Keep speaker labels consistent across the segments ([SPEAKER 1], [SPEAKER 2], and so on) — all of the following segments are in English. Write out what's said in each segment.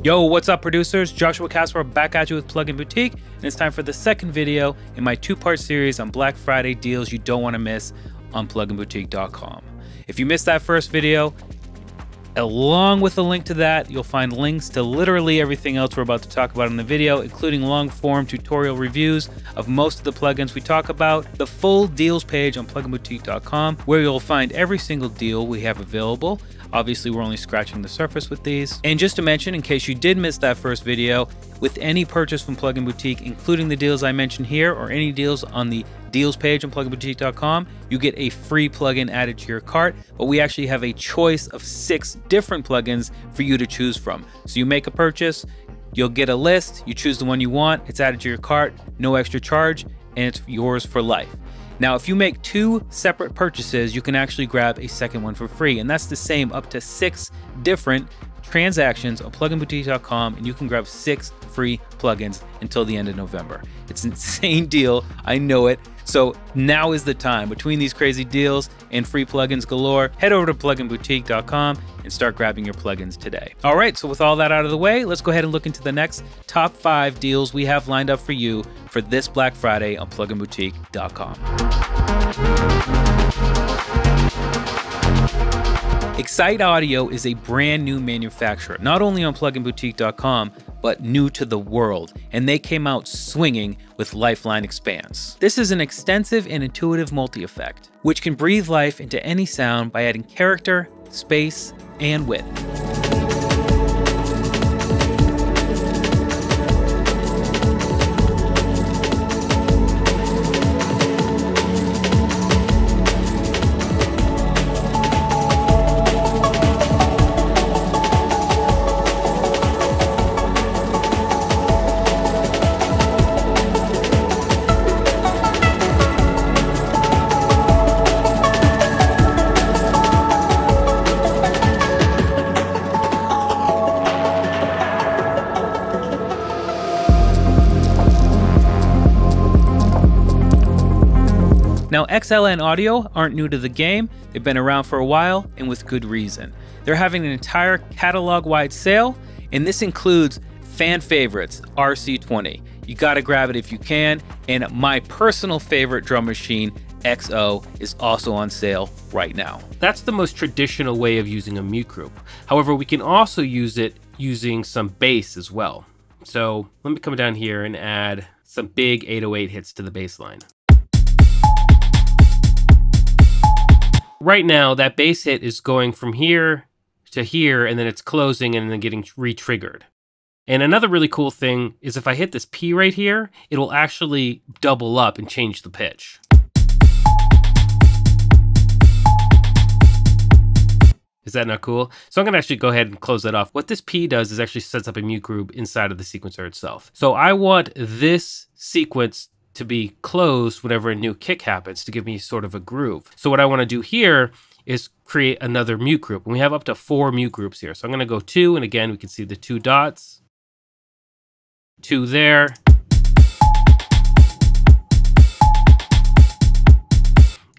[SPEAKER 1] Yo, what's up producers? Joshua Casper back at you with Plugin Boutique, and it's time for the second video in my two-part series on Black Friday deals you don't want to miss on pluginboutique.com. If you missed that first video, along with a link to that, you'll find links to literally everything else we're about to talk about in the video, including long-form tutorial reviews of most of the plugins we talk about, the full deals page on pluginboutique.com, where you'll find every single deal we have available. Obviously, we're only scratching the surface with these. And just to mention, in case you did miss that first video, with any purchase from Plugin Boutique, including the deals I mentioned here or any deals on the deals page on pluginboutique.com, you get a free plugin added to your cart, but we actually have a choice of 6 different plugins for you to choose from. So you make a purchase, you'll get a list, you choose the one you want, it's added to your cart, no extra charge, and it's yours for life. Now, if you make 2 separate purchases, you can actually grab a second one for free, and that's the same up to 6 different transactions on pluginboutique.com, and you can grab 6 free plugins until the end of November. It's an insane deal, I know it. So now is the time. Between these crazy deals and free plugins galore, head over to pluginboutique.com and start grabbing your plugins today. All right, so with all that out of the way, let's go ahead and look into the next top 5 deals we have lined up for you for this Black Friday on pluginboutique.com. Excite Audio is a brand new manufacturer, not only on pluginboutique.com, but new to the world, and they came out swinging with Lifeline Expanse. This is an extensive and intuitive multi-effect, which can breathe life into any sound by adding character, space, and width. Now, XLN Audio aren't new to the game. They've been around for a while, and with good reason. They're having an entire catalog-wide sale, and this includes fan favorites, RC20. You gotta grab it if you can, and my personal favorite drum machine, XO, is also on sale right now.
[SPEAKER 2] That's the most traditional way of using a mute group. However, we can also use it using some bass as well. So let me come down here and add some big 808 hits to the bass line. Right now, that bass hit is going from here to here, and then it's closing and then getting re-triggered. And another really cool thing is if I hit this P right here, it'll actually double up and change the pitch. Is that not cool? So I'm gonna actually go ahead and close that off. What this P does is actually sets up a mute group inside of the sequencer itself. So I want this sequence to be closed whenever a new kick happens to give me sort of a groove. So what I want to do here is create another mute group. And we have up to 4 mute groups here. So I'm going to go 2, and again, we can see the 2 dots, 2 there.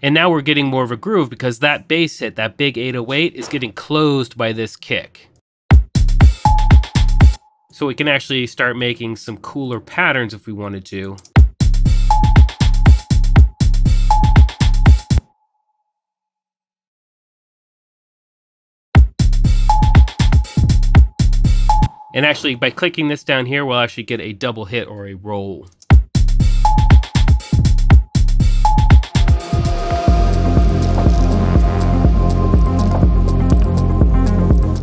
[SPEAKER 2] And now we're getting more of a groove because that bass hit, that big 808, is getting closed by this kick. So we can actually start making some cooler patterns if we wanted to. And actually, by clicking this down here, we'll actually get a double hit or a roll.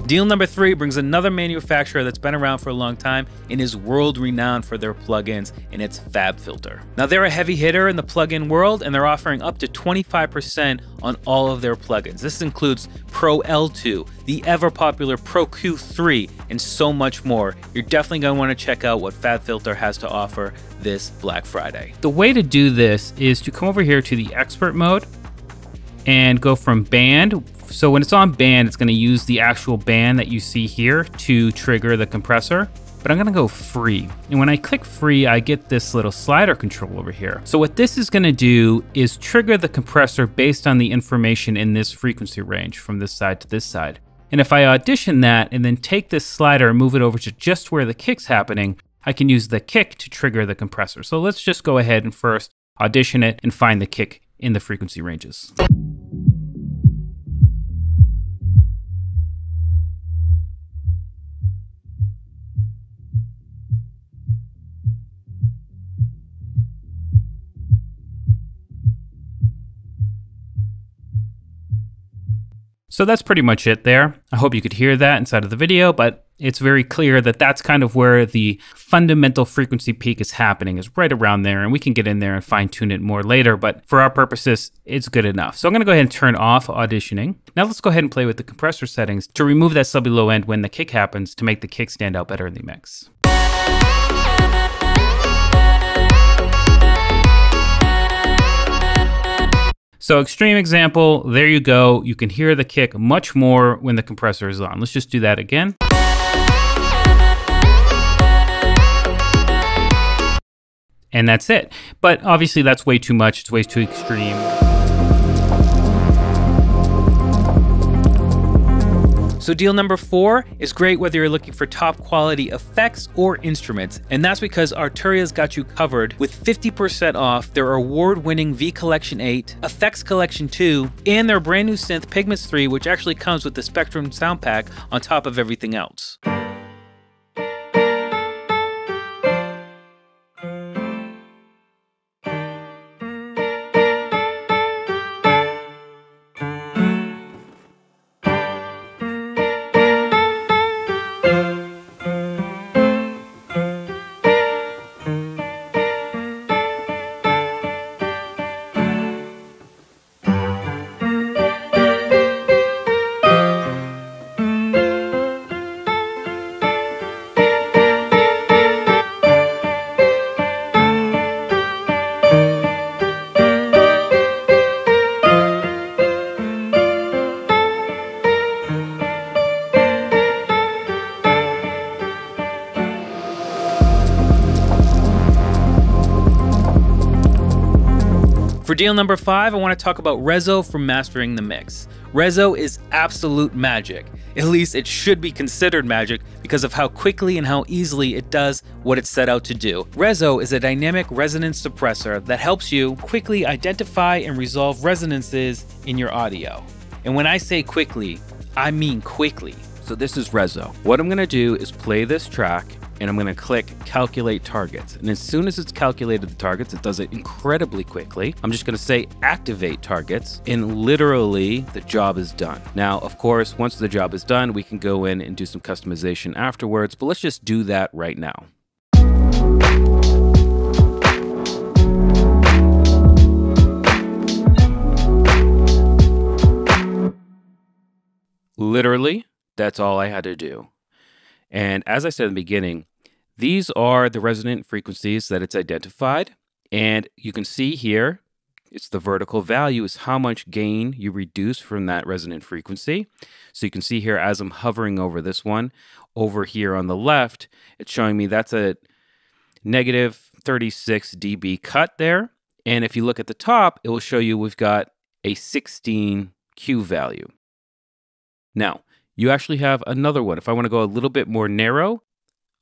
[SPEAKER 1] Deal number 3 brings another manufacturer that's been around for a long time and is world-renowned for their plugins, and it's FabFilter. Now, they're a heavy hitter in the plugin world, and they're offering up to 25% on all of their plugins. This includes Pro L2, the ever-popular Pro Q3, and so much more. You're definitely going to want to check out what FabFilter has to offer this Black Friday.
[SPEAKER 3] The way to do this is to come over here to the expert mode and go from band. So when it's on band, it's going to use the actual band that you see here to trigger the compressor. But I'm going to go free. And when I click free, I get this little slider control over here. So what this is going to do is trigger the compressor based on the information in this frequency range from this side to this side. And if I audition that and then take this slider and move it over to just where the kick's happening, I can use the kick to trigger the compressor. So let's just go ahead and first audition it and find the kick in the frequency ranges. So that's pretty much it there. I hope you could hear that inside of the video, but it's very clear that that's kind of where the fundamental frequency peak is happening, is right around there, and we can get in there and fine tune it more later, but for our purposes, it's good enough. So I'm gonna go ahead and turn off auditioning. Now let's go ahead and play with the compressor settings to remove that subby low end when the kick happens to make the kick stand out better in the mix. So extreme example, there you go. You can hear the kick much more when the compressor is on. Let's just do that again. And that's it. But obviously that's way too much. It's way too extreme.
[SPEAKER 1] So deal number 4 is great whether you're looking for top quality effects or instruments, and that's because Arturia's got you covered with 50% off their award-winning V Collection 8, Effects Collection 2, and their brand new synth Pigments 3, which actually comes with the Spectrum sound pack on top of everything else. For deal number 5, I want to talk about Rezo for mastering the mix. Rezo is absolute magic. At least it should be considered magic because of how quickly and how easily it does what it's set out to do. Rezo is a dynamic resonance suppressor that helps you quickly identify and resolve resonances in your audio. And when I say quickly, I mean quickly. So this is Rezo. What I'm gonna do is play this track and I'm gonna click calculate targets. And as soon as it's calculated the targets, it does it incredibly quickly. I'm just gonna say activate targets and literally the job is done. Now, of course, once the job is done, we can go in and do some customization afterwards, but let's just do that right now. Literally, that's all I had to do. And as I said in the beginning, these are the resonant frequencies that it's identified. And you can see here, it's the vertical value is how much gain you reduce from that resonant frequency. So you can see here as I'm hovering over this one, over here on the left, it's showing me that's a negative 36 dB cut there. And if you look at the top, it will show you we've got a 16 Q value. Now, you actually have another one. If I want to go a little bit more narrow,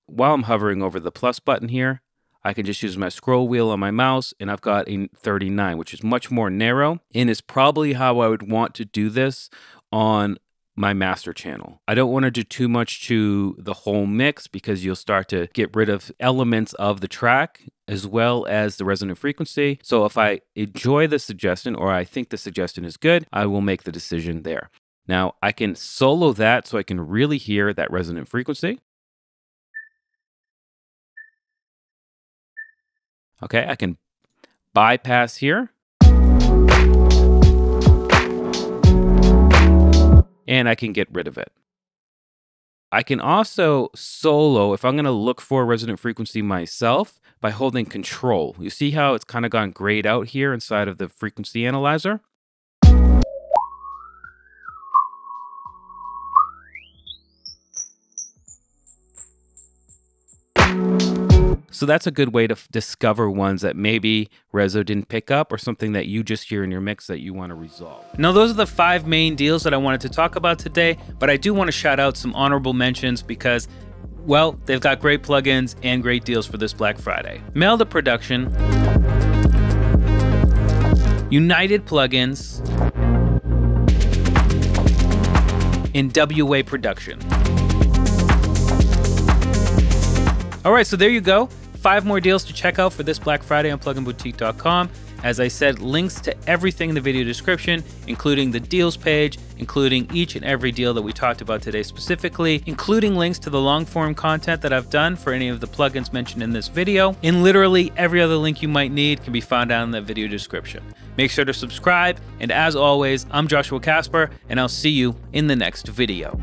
[SPEAKER 1] while I'm hovering over the plus button here, I can just use my scroll wheel on my mouse and I've got a 39, which is much more narrow and is probably how I would want to do this on my master channel. I don't want to do too much to the whole mix because you'll start to get rid of elements of the track as well as the resonant frequency. So if I enjoy the suggestion or I think the suggestion is good, I will make the decision there. Now, I can solo that so I can really hear that resonant frequency. Okay, I can bypass here. And I can get rid of it. I can also solo, if I'm going to look for resonant frequency myself, by holding Control. You see how it's kind of gone grayed out here inside of the frequency analyzer?
[SPEAKER 3] So that's a good way to discover ones that maybe Rezo didn't pick up or something that you just hear in your mix that you want to resolve.
[SPEAKER 1] Now, those are the 5 main deals that I wanted to talk about today, but I do want to shout out some honorable mentions because, well, they've got great plugins and great deals for this Black Friday. Melda Production, United Plugins, and WA Production. All right, so there you go. 5 more deals to check out for this Black Friday on pluginboutique.com. As I said, links to everything in the video description, including the deals page, including each and every deal that we talked about today specifically, including links to the long form content that I've done for any of the plugins mentioned in this video, and literally every other link you might need can be found down in the video description. Make sure to subscribe, and as always, I'm Joshua Casper, and I'll see you in the next video.